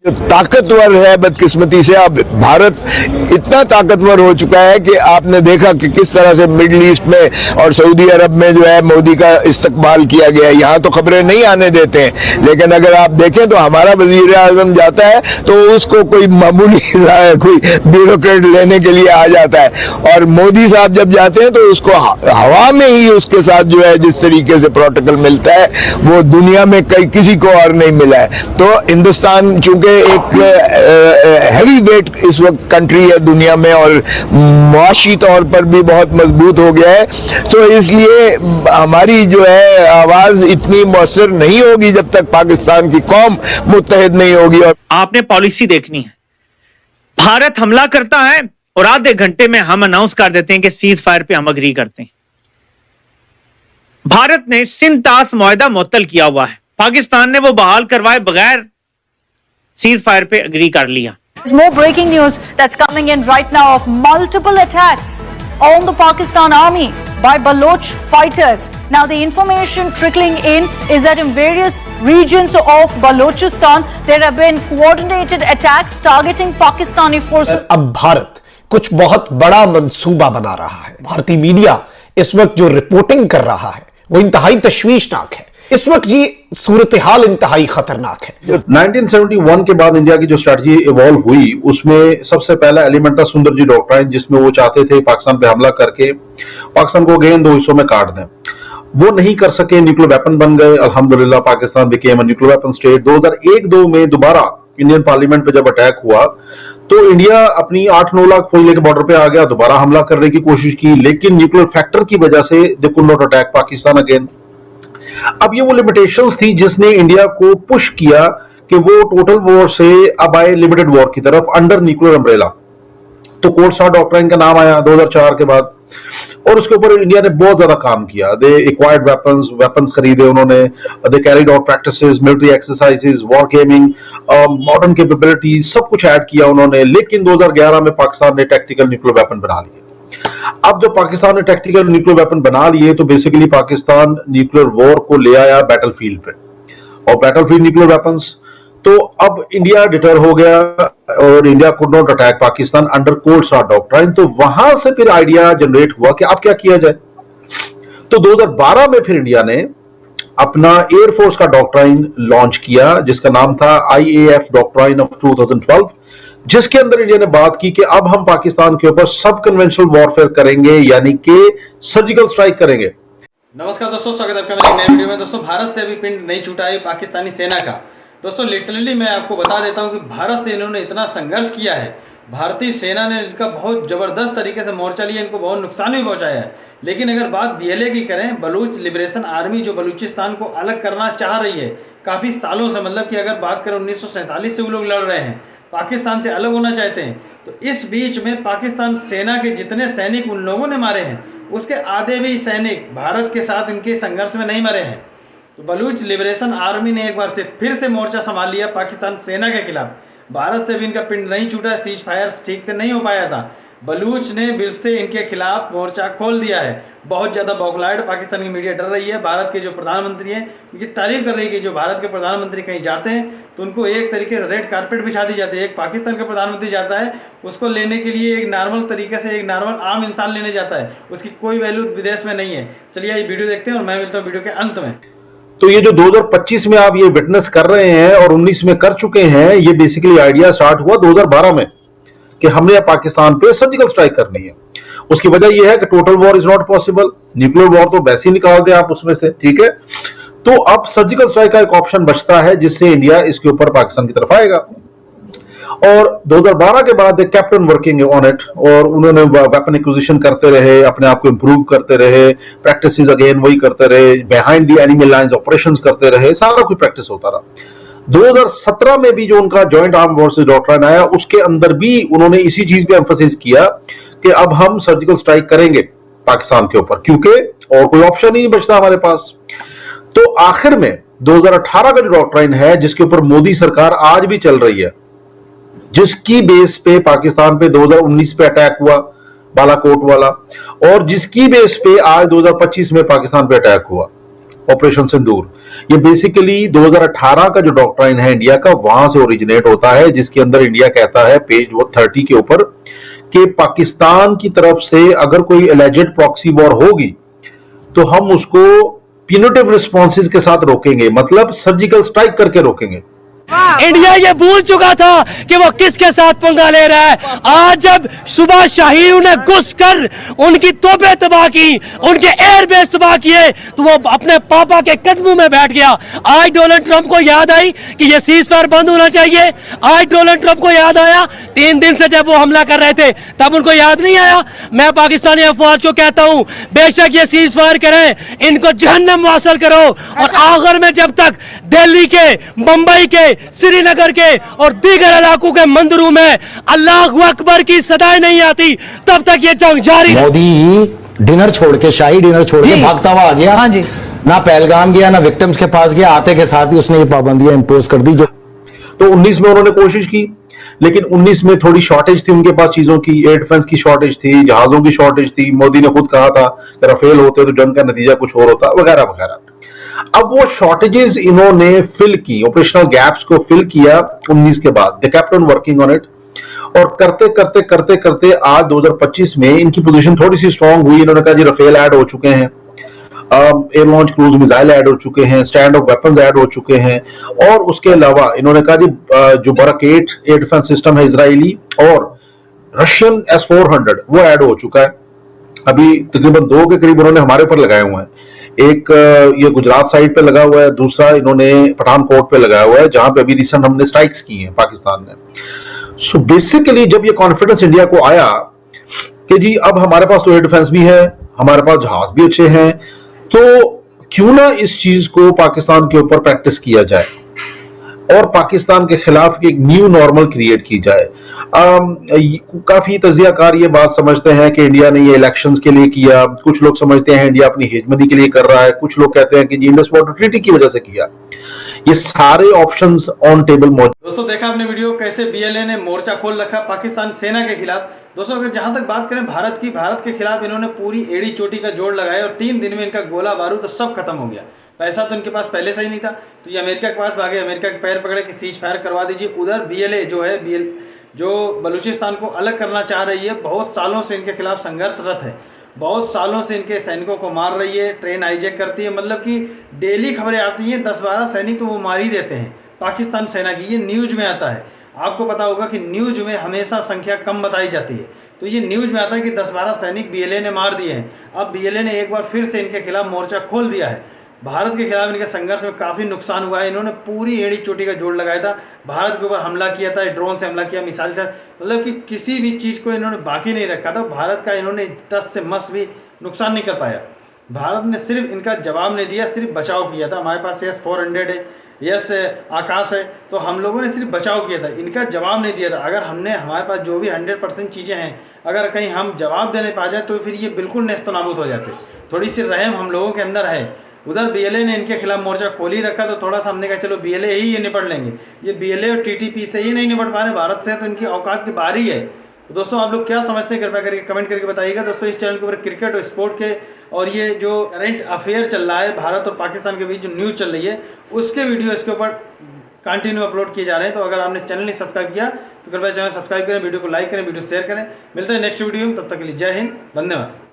जो ताकतवर है, बदकिस्मती से अब भारत इतना ताकतवर हो चुका है कि आपने देखा कि किस तरह से मिडिल ईस्ट में और सऊदी अरब में जो है मोदी का इस्तकबाल किया गया है। यहाँ तो खबरें नहीं आने देते हैं, लेकिन अगर आप देखें तो हमारा वजीर आजम जाता है तो उसको कोई मामूली कोई ब्यूरोक्रेट लेने के लिए आ जाता है, और मोदी साहब जब जाते हैं तो उसको हवा में ही उसके साथ जो है जिस तरीके से प्रोटोकॉल मिलता है वो दुनिया में कई किसी को और नहीं मिला है। तो हिंदुस्तान चूंकि एक हैवी वेट इस वक्त कंट्री है दुनिया में और मुआशी तौर पर भी बहुत मजबूत हो गया है, तो इसलिए हमारी जो है आवाज इतनी मौसर नहीं होगी जब तक पाकिस्तान की कौम मुत्तहिद नहीं होगी। और आपने पॉलिसी देखनी है। भारत हमला करता है और आधे घंटे में हम अनाउंस कर देते हैं कि सीज फायर पे हम अग्री करते हैं। भारत ने सिंध तास मुआहदा मुअत्तल किया हुआ है, पाकिस्तान ने वो बहाल करवाए बगैर सीज फायर पे अग्री कर लिया। There's more breaking news that's coming in right now of multiple attacks on the Pakistan army by Baloch fighters. Now the information trickling in is that in various regions of Balochistan there have been coordinated attacks targeting Pakistani forces. अब भारत कुछ बहुत बड़ा मंसूबा बना रहा है। भारतीय media इस वक्त जो रिपोर्टिंग कर रहा है वो इंतहाई तशवीशनाक है। इस वक्त ये सूरत हाल इंतहाई खतरनाक है। 1971 के बाद इंडिया की जो स्ट्रैटेजी इवॉल्व हुई उसमें सबसे पहला एलिमेंट था सुंदर जी डॉक्ट्राइन, जिसमें वो चाहते थे पाकिस्तान पे हमला करके पाकिस्तान को अगेन दो हिस्सों में काट दें। वो नहीं कर सके, न्यूक्लियर वेपन बन गए। अल्हम्दुलिल्लाह Pakistan became a nuclear weapon state. 2001-2 में दोबारा इंडियन पार्लियामेंट पे जब अटैक हुआ तो इंडिया अपनी 8-9 लाख फौज लेके बॉर्डर पे आ गया, दोबारा हमला करने की कोशिश की, लेकिन न्यूक्लियर फैक्टर की वजह से they could not attack Pakistan again. अब ये वो लिमिटेशंस थी जिसने इंडिया को पुश किया कि वो टोटल वॉर से अब आए लिमिटेड वॉर की तरफ अंडर न्यूक्लियर अम्ब्रेला। तो कोल्ड स्टार डॉक्ट्राइन का नाम आया 2004 के बाद, और उसके ऊपर इंडिया ने बहुत ज्यादा काम किया। दे एक्वायर्ड वेपन्स खरीदे उन्होंने, they carried out practices, military exercises, war gaming, modern capabilities, सब कुछ ऐड किया उन्होंने। लेकिन 2011 में पाकिस्तान ने टैक्टिकल न्यूक्लियर वेपन बना लिए। अब जब पाकिस्तान ने टैक्टिकल न्यूक्लियर वेपन बना लिए तो बेसिकली पाकिस्तान न्यूक्लियर वॉर को ले आया बैटलफील्ड पे, और बैटलफील्ड न्यूक्लियर वेपन्स। तो अब इंडिया डिटर हो गया और India could not attack Pakistan under cold star doctrine. तो वहां से फिर आइडिया जनरेट हुआ कि अब क्या किया जाए। तो 2012 में फिर इंडिया ने अपना एयरफोर्स का डॉक्ट्राइन लॉन्च किया जिसका नाम था IAF डॉक्ट्राइन ऑफ 2012, जिसके अंदर इंडिया ने बात की कि अब हम पाकिस्तान के ऊपर सब कन्वेंशनल वॉरफेयर करेंगे, यानी कि सर्जिकल स्ट्राइक करेंगे। नमस्कार दोस्तों, स्वागत है आपका मेरे नए वीडियो में। दोस्तों, भारत से अभी पिंड नहीं छूटा है पाकिस्तानी सेना का। दोस्तों लिटरली मैं आपको बता देता हूं कि भारत से इन्होंने इतना संघर्ष किया है, भारतीय सेना ने इनका बहुत ज़बरदस्त तरीके से मोर्चा लिया, इनको बहुत नुकसान भी पहुंचाया है। लेकिन अगर बात BLA की करें, बलूच लिबरेशन आर्मी जो बलूचिस्तान को अलग करना चाह रही है काफ़ी सालों से, मतलब कि अगर बात करें 1947 से वो लोग लड़ रहे हैं, पाकिस्तान से अलग होना चाहते हैं। तो इस बीच में पाकिस्तान सेना के जितने सैनिक उन लोगों ने मारे हैं उसके आधे भी सैनिक भारत के साथ इनके संघर्ष में नहीं मरे हैं। तो बलूच लिबरेशन आर्मी ने एक बार से फिर से मोर्चा संभाल लिया पाकिस्तान सेना के खिलाफ। भारत से भी इनका पिंड नहीं छूटा, सीज फायर ठीक से नहीं हो पाया था। बलूच ने फिर से इनके खिलाफ मोर्चा खोल दिया है। बहुत ज़्यादा बौखलाहट पाकिस्तान की मीडिया डर रही है। भारत के जो प्रधानमंत्री हैं उनकी तारीफ कर रही है कि जो भारत के प्रधानमंत्री कहीं जाते हैं तो उनको एक तरीके से रेड कारपेट बिछा दी जाती है। एक पाकिस्तान का प्रधानमंत्री जाता है, उसको लेने के लिए एक नॉर्मल तरीके से एक नॉर्मल आम इंसान लेने जाता है, उसकी कोई वैल्यू विदेश में नहीं है। चलिए ये वीडियो देखते हैं और मैं मिलता हूँ वीडियो के अंत में। तो ये जो 2025 में आप ये विटनेस कर रहे हैं और 19 में कर चुके हैं, ये बेसिकली आइडिया स्टार्ट हुआ 2012 में कि हमने पाकिस्तान पे सर्जिकल स्ट्राइक करनी है। उसकी वजह यह है कि total war is not possible, nuclear war तो वैसे ही निकाल दे आप उसमें से, ठीक है। तो अब सर्जिकल स्ट्राइक का एक ऑप्शन बचता है जिससे इंडिया इसके ऊपर पाकिस्तान की तरफ आएगा। और 2012 के बाद कैप्टन वर्किंग ऑन इट, और उन्होंने वेपन एक्विजिशन करते रहे, अपने आप को इंप्रूव करते रहे, प्रैक्टिसेस अगेन वही करते रहे, behind the enemy lines operations करते रहे, सारा कुछ प्रैक्टिस होता रहा। 2017 में भी जो उनका जॉइंट आर्म फोर्सेस डॉक्ट्राइन आया उसके अंदर भी उन्होंने इसी चीज पे एम्फसाइज किया कि अब हम सर्जिकल स्ट्राइक करेंगे पाकिस्तान के ऊपर, क्योंकि और कोई ऑप्शन ही नहीं बचता हमारे पास। तो आखिर में 2018 का जो डॉक्ट्राइन है जिसके ऊपर मोदी सरकार आज भी चल रही है, जिसकी बेस पे पाकिस्तान पे 2019 पे अटैक हुआ बालाकोट वाला, और जिसकी बेस पे आज 2025 में पाकिस्तान पे अटैक हुआ ऑपरेशन सिंदूर, ये बेसिकली 2018 का जो डॉक्ट्राइन है इंडिया का, वहां से ओरिजिनेट होता है, जिसके अंदर इंडिया कहता है पेज 30 के ऊपर कि पाकिस्तान की तरफ से अगर कोई एलिजेड प्रॉक्सी वॉर होगी तो हम उसको प्यूनिटिव रिस्पॉन्सेज के साथ रोकेंगे, मतलब सर्जिकल स्ट्राइक करके रोकेंगे। इंडिया ये भूल चुका था कि वो किसके साथ पंगा ले रहा है। आज जब सुबह शाहीन ने घुस कर उनकी तोपें तबाह की, उनके एयरबेस तबाह किए, तो वो अपने पापा के कदमों में बैठ गया। आज डोनाल्ड ट्रंप को याद आई कि ये सीज फायर बंद होना चाहिए। आज डोनाल्ड ट्रंप को याद आया 3 दिन से जब वो हमला कर रहे थे तब उनको याद नहीं आया। मैं पाकिस्तानी अफवाज को कहता हूं बेशक ये सीज फायर करें, इनको जहन्नम वासल करो, और आखिर में जब तक दिल्ली के, मुंबई के, श्रीनगर के और दीगर इलाकों के मंदिरों में अल्लाह अकबर की सदाएं नहीं आती तब तक ये जंग जारी। मोदी डिनर छोड़ के, शाही डिनर छोड़ के भागता हुआ आ गया। हाँ जी, ना पहलगाम गया, ना विक्टिम्स के पास गया, आते के साथ ही उसने ये पाबंदियां इंपोज कर दी। जो तो 19 में उन्होंने कोशिश की, लेकिन 19 में थोड़ी शॉर्टेज थी उनके पास चीजों की, एयर डिफेंस की शॉर्टेज थी, जहाजों की शॉर्टेज थी। मोदी ने खुद कहा था कि राफेल होते तो जंग का नतीजा कुछ और होता, वगैरह वगैरह। अब वो शॉर्टेजेस इन्होंने फिल की, ऑपरेशनल गैप्स को फिल किया 19 के बाद। They kept on working on it, और करते करते करते करते आज 2025 में इनकी पोजीशन थोड़ी सी स्ट्रांग हुई। इन्होंने कहा जी राफेल ऐड हो चुके हैं, air launch cruise missile add हो चुके हैं, स्टैंड ऑफ वेपन्स ऐड हो चुके हैं, और उसके अलावा इन्होंने कहा जी जो बरक-8 एयर डिफेंस सिस्टम है इजरायली और रशियन S-400 वो ऐड हो चुका है। अभी तकरीबन 2 के करीब उन्होंने हमारे ऊपर लगाए हुए हैं। एक ये गुजरात साइड पे लगा हुआ है, दूसरा इन्होंने पठानकोट पे लगाया हुआ है, जहां पे अभी रिसेंट हमने स्ट्राइक्स की हैं पाकिस्तान ने। सो बेसिकली जब ये कॉन्फिडेंस इंडिया को आया कि जी अब हमारे पास तो एयर डिफेंस भी है, हमारे पास जहाज भी अच्छे हैं, तो क्यों ना इस चीज को पाकिस्तान के ऊपर प्रैक्टिस किया जाए और पाकिस्तान के खिलाफ एक न्यू नॉर्मल क्रिएट की जाए। काफी तजियाकार ये बात समझते हैं कि इंडिया ने ये इलेक्शंस के लिए किया, कुछ लोग समझते हैं इंडिया अपनी हेजमनी के लिए कर रहा है, कुछ लोग कहते हैं कि जी इंडस वाटर ट्रीटी की वजह से किया। ये सारे ऑप्शंस ऑन टेबल मौजूद। दोस्तों देखा आपने वीडियो कैसे बीएलए ने मोर्चा खोल रखा पाकिस्तान सेना के खिलाफ। दोस्तों अगर जहां तक बात करें भारत की, भारत के खिलाफ इन्होंने पूरी एड़ी चोटी का जोड़ लगाया और 3 दिन में इनका गोला बारूद तो सब खत्म हो गया। पैसा तो इनके पास पहले से ही नहीं था, तो ये अमेरिका के पास भागे, अमेरिका के पैर पकड़े कि सीज फायर करवा दीजिए। उधर बीएलए जो है जो बलूचिस्तान को अलग करना चाह रही है, बहुत सालों से इनके खिलाफ संघर्षरत है, बहुत सालों से इनके सैनिकों को मार रही है, ट्रेन हाईजैक करती है, मतलब कि डेली खबरें आती हैं 10-12 सैनिक तो वो मार ही देते हैं पाकिस्तान सेना की। ये न्यूज़ में आता है, आपको पता होगा कि न्यूज़ में हमेशा संख्या कम बताई जाती है, तो ये न्यूज़ में आता है कि 10-12 सैनिक बीएलए ने मार दिए हैं। अब बीएलए ने एक बार फिर से इनके खिलाफ मोर्चा खोल दिया है। भारत के खिलाफ इनके संघर्ष में काफ़ी नुकसान हुआ है। इन्होंने पूरी एड़ी चोटी का जोड़ लगाया था, भारत के ऊपर हमला किया था, ड्रोन से हमला किया, मिसाइल से, मतलब कि किसी भी चीज़ को इन्होंने बाकी नहीं रखा था। भारत का इन्होंने टस से मस भी नुकसान नहीं कर पाया। भारत ने सिर्फ इनका जवाब नहीं दिया, सिर्फ बचाव किया था। हमारे पास S-400 है, यस आकाश है, तो हम लोगों ने सिर्फ बचाव किया था, इनका जवाब नहीं दिया था। अगर हमने, हमारे पास जो भी 100% चीज़ें हैं, अगर कहीं हम जवाब देने पा जाए तो फिर ये बिल्कुल नेस्तनाबूद हो जाते। थोड़ी सी रहम हम लोगों के अंदर है। उधर बीएलए ने इनके खिलाफ मोर्चा खोल ही रखा, तो थोड़ा सा हमने कहा चलो बीएलए ही ये निपट लेंगे। ये बीएलए और टीटीपी से ही नहीं निपट पा रहे भारत से, तो इनकी औकात की बारी है। तो दोस्तों आप लोग क्या समझते हैं, कृपया करके कमेंट करके बताइएगा। दोस्तों इस चैनल के ऊपर क्रिकेट और स्पोर्ट के और ये जो करंट अफेयर चल रहा है भारत और पाकिस्तान के बीच जो न्यूज़ चल रही है, उसके वीडियो इसके ऊपर कंटिन्यू अपलोड किए जा रहे हैं। तो अगर आपने चैनल नहीं सब्सक्राइब किया तो कृपया चैनल सब्सक्राइब करें, वीडियो को लाइक करें, वीडियो शेयर करें। मिलते हैं नेक्स्ट वीडियो में, तब तक के लिए जय हिंद, वंदे मातरम।